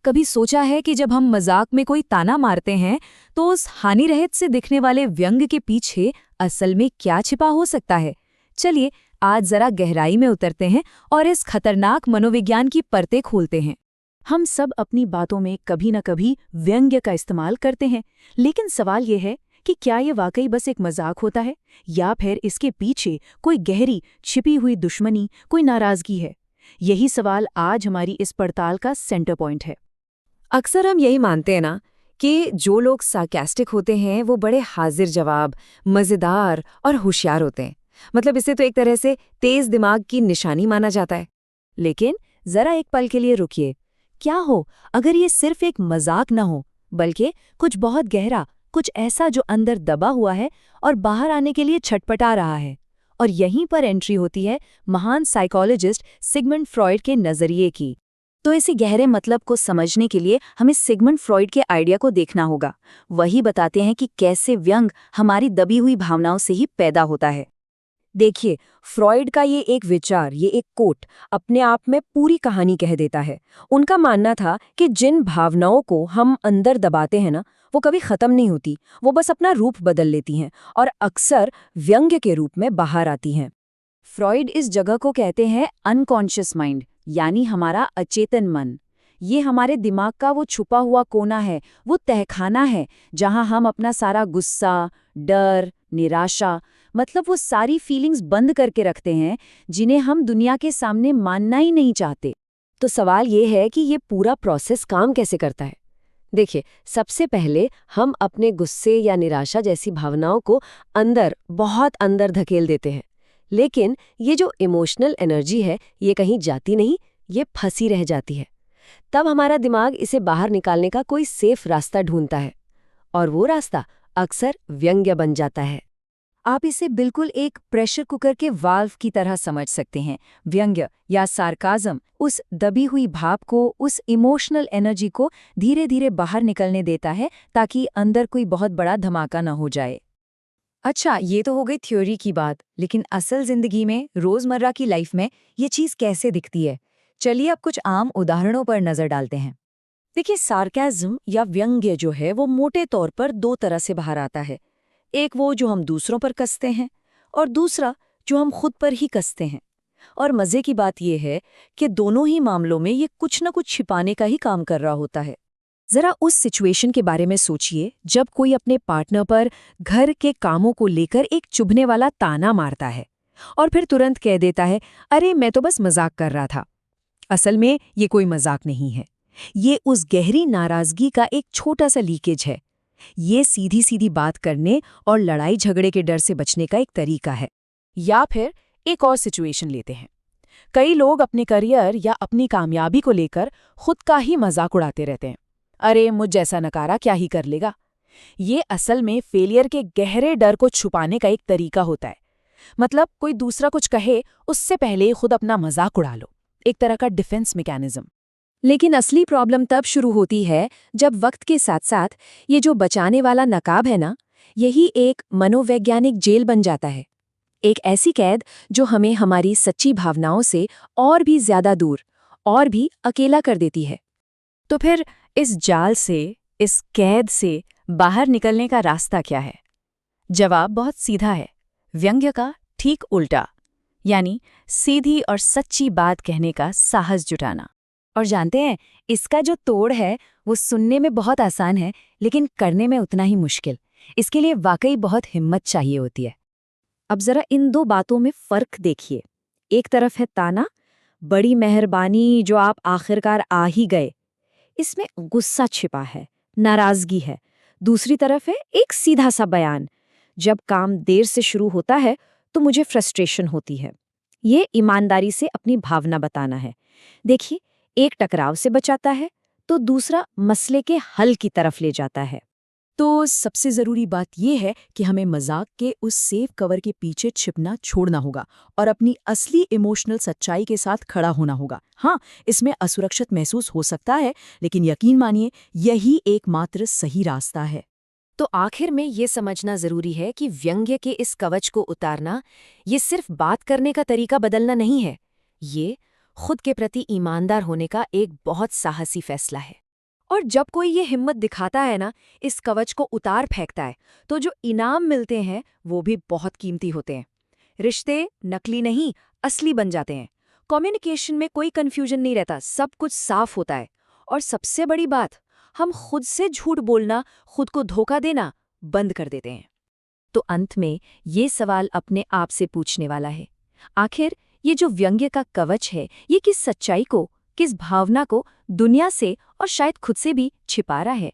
कभी सोचा है कि जब हम मजाक में कोई ताना मारते हैं तो उस हानिरहित से दिखने वाले व्यंग के पीछे असल में क्या छिपा हो सकता है? चलिए आज जरा गहराई में उतरते हैं और इस खतरनाक मनोविज्ञान की परतें खोलते हैं। हम सब अपनी बातों में कभी न कभी व्यंग्य का इस्तेमाल करते हैं, लेकिन सवाल यह है कि क्या ये वाकई बस एक मजाक होता है या फिर इसके पीछे कोई गहरी छिपी हुई दुश्मनी, कोई नाराजगी है? यही सवाल आज हमारी इस पड़ताल का सेंटर पॉइंट है। अक्सर हम यही मानते हैं ना कि जो लोग सार्कास्टिक होते हैं वो बड़े हाजिर जवाब, मज़ेदार और होशियार होते हैं। मतलब इसे तो एक तरह से तेज दिमाग की निशानी माना जाता है। लेकिन जरा एक पल के लिए रुकिए। क्या हो अगर ये सिर्फ एक मजाक न हो, बल्कि कुछ बहुत गहरा, कुछ ऐसा जो अंदर दबा हुआ है और बाहर आने के लिए छटपटा रहा है? और यहीं पर एंट्री होती है महान साइकोलॉजिस्ट सिगमंड फ्रॉइड के नजरिए की। तो इसे गहरे मतलब को समझने के लिए हमें सिगमंड फ्रॉइड के आइडिया को देखना होगा। वही बताते हैं कि कैसे व्यंग हमारी दबी हुई भावनाओं से ही पैदा होता है। देखिए, फ्रॉइड का ये एक विचार, ये एक कोट अपने आप में पूरी कहानी कह देता है। उनका मानना था कि जिन भावनाओं को हम अंदर दबाते हैं ना, वो कभी खत्म नहीं होती, वो बस अपना रूप बदल लेती हैं और अक्सर व्यंग्य के रूप में बाहर आती हैं। फ्रॉइड इस जगह को कहते हैं अनकॉन्शियस माइंड, यानी हमारा अचेतन मन। ये हमारे दिमाग का वो छुपा हुआ कोना है, वो तहखाना है जहां हम अपना सारा गुस्सा, डर, निराशा, मतलब वो सारी फीलिंग्स बंद करके रखते हैं जिन्हें हम दुनिया के सामने मानना ही नहीं चाहते। तो सवाल ये है कि ये पूरा प्रोसेस काम कैसे करता है? देखिए, सबसे पहले हम अपने गुस्से या निराशा जैसी भावनाओं को अंदर, बहुत अंदर धकेल देते हैं। लेकिन ये जो इमोशनल एनर्जी है, ये कहीं जाती नहीं, ये फंसी रह जाती है। तब हमारा दिमाग इसे बाहर निकालने का कोई सेफ रास्ता ढूंढता है, और वो रास्ता अक्सर व्यंग्य बन जाता है। आप इसे बिल्कुल एक प्रेशर कुकर के वाल्व की तरह समझ सकते हैं। व्यंग्य या सार्काज़म उस दबी हुई भाप को, उस इमोशनल एनर्जी को धीरे धीरे बाहर निकलने देता है ताकि अंदर कोई बहुत बड़ा धमाका न हो जाए। अच्छा, ये तो हो गई थ्योरी की बात, लेकिन असल जिंदगी में, रोजमर्रा की लाइफ में ये चीज कैसे दिखती है? चलिए अब कुछ आम उदाहरणों पर नजर डालते हैं। देखिए, सार्काज़म या व्यंग्य जो है वो मोटे तौर पर दो तरह से बाहर आता है। एक वो जो हम दूसरों पर कसते हैं, और दूसरा जो हम खुद पर ही कसते हैं। और मजे की बात यह है कि दोनों ही मामलों में ये कुछ न कुछ छिपाने का ही काम कर रहा होता है। जरा उस सिचुएशन के बारे में सोचिए जब कोई अपने पार्टनर पर घर के कामों को लेकर एक चुभने वाला ताना मारता है और फिर तुरंत कह देता है, अरे मैं तो बस मजाक कर रहा था। असल में ये कोई मजाक नहीं है, ये उस गहरी नाराजगी का एक छोटा सा लीकेज है। ये सीधी सीधी बात करने और लड़ाई झगड़े के डर से बचने का एक तरीका है। या फिर एक और सिचुएशन लेते हैं। कई लोग अपने करियर या अपनी कामयाबी को लेकर खुद का ही मजाक उड़ाते रहते हैं। अरे मुझ जैसा नकारा क्या ही कर लेगा। ये असल में फेलियर के गहरे डर को छुपाने का एक तरीका होता है। मतलब कोई दूसरा कुछ कहे उससे पहले खुद अपना मजाक उड़ा लो, एक तरह का डिफेंस मैकेनिज्म। लेकिन असली प्रॉब्लम तब शुरू होती है जब वक्त के साथ साथ ये जो बचाने वाला नकाब है ना, यही एक मनोवैज्ञानिक जेल बन जाता है। एक ऐसी कैद जो हमें हमारी सच्ची भावनाओं से और भी ज्यादा दूर और भी अकेला कर देती है। तो फिर इस जाल से, इस कैद से बाहर निकलने का रास्ता क्या है? जवाब बहुत सीधा है, व्यंग्य का ठीक उल्टा, यानी सीधी और सच्ची बात कहने का साहस जुटाना। और जानते हैं, इसका जो तोड़ है वो सुनने में बहुत आसान है, लेकिन करने में उतना ही मुश्किल। इसके लिए वाकई बहुत हिम्मत चाहिए होती है। अब जरा इन दो बातों में फर्क देखिए। एक तरफ है ताना, बड़ी मेहरबानी जो आप आखिरकार आ ही गए, इसमें गुस्सा छिपा है, नाराजगी है। दूसरी तरफ है एक सीधा सा बयान, जब काम देर से शुरू होता है तो मुझे फ्रस्ट्रेशन होती है। ये ईमानदारी से अपनी भावना बताना है। देखिए, एक टकराव से बचाता है तो दूसरा मसले के हल की तरफ ले जाता है। तो सबसे जरूरी बात यह है कि हमें मजाक के उस सेफ कवर के पीछे छिपना छोड़ना होगा और अपनी असली इमोशनल सच्चाई के साथ खड़ा होना होगा। हाँ, इसमें असुरक्षित महसूस हो सकता है, लेकिन यकीन मानिए यही एकमात्र सही रास्ता है। तो आखिर में ये समझना जरूरी है कि व्यंग्य के इस कवच को उतारना, ये सिर्फ बात करने का तरीका बदलना नहीं है, ये खुद के प्रति ईमानदार होने का एक बहुत साहसी फैसला है। और जब कोई ये हिम्मत दिखाता है ना, इस कवच को उतार फेंकता है, तो जो इनाम मिलते हैं वो भी बहुत कीमती होते हैं। रिश्ते नकली नहीं, असली बन जाते हैं। कम्युनिकेशन में कोई कंफ्यूजन नहीं रहता, सब कुछ साफ होता है। और सबसे बड़ी बात, हम खुद से झूठ बोलना, खुद को धोखा देना बंद कर देते हैं। तो अंत में ये सवाल अपने आप से पूछने वाला है, आखिर ये जो व्यंग्य का कवच है, ये किस सच्चाई को, किस भावना को दुनिया से और शायद खुद से भी छिपा रहा है?